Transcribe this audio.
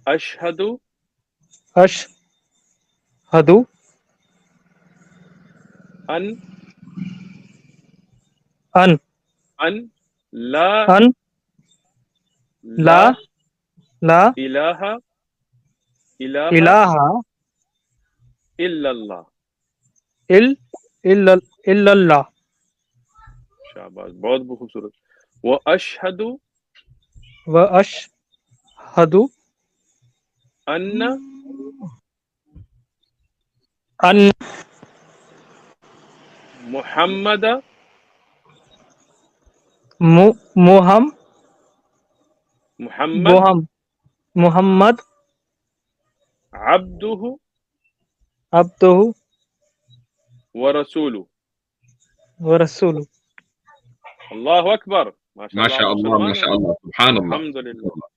أشهد أشهد أن أن أن لا أن لا لا لا إله إله إلا الله. إلا الله. شاباش، بہت خوبصورت. وأشهد وأشهد أن أن محمد محمد محمد عبده عبده ورسوله. ورسوله. الله أكبر، ما شاء ما الله. شاء الله ما شاء الله، سبحان الله. الحمد لله.